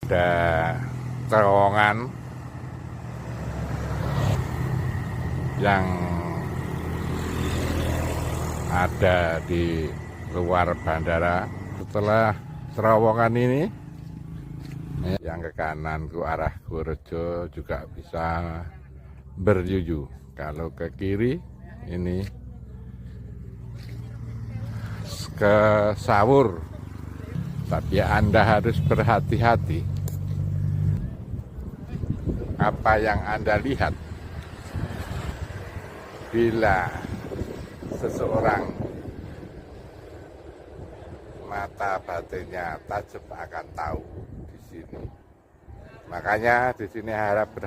Ada terowongan yang ada di luar bandara. Setelah terowongan ini, yang ke kanan ke arah Gorejo juga bisa beryuyu. Kalau ke kiri ini ke Sawur, tapi Anda harus berhati-hati. Apa yang Anda lihat bila seseorang mata batinnya tajam akan tahu di sini. Makanya di sini harap berhati-hati.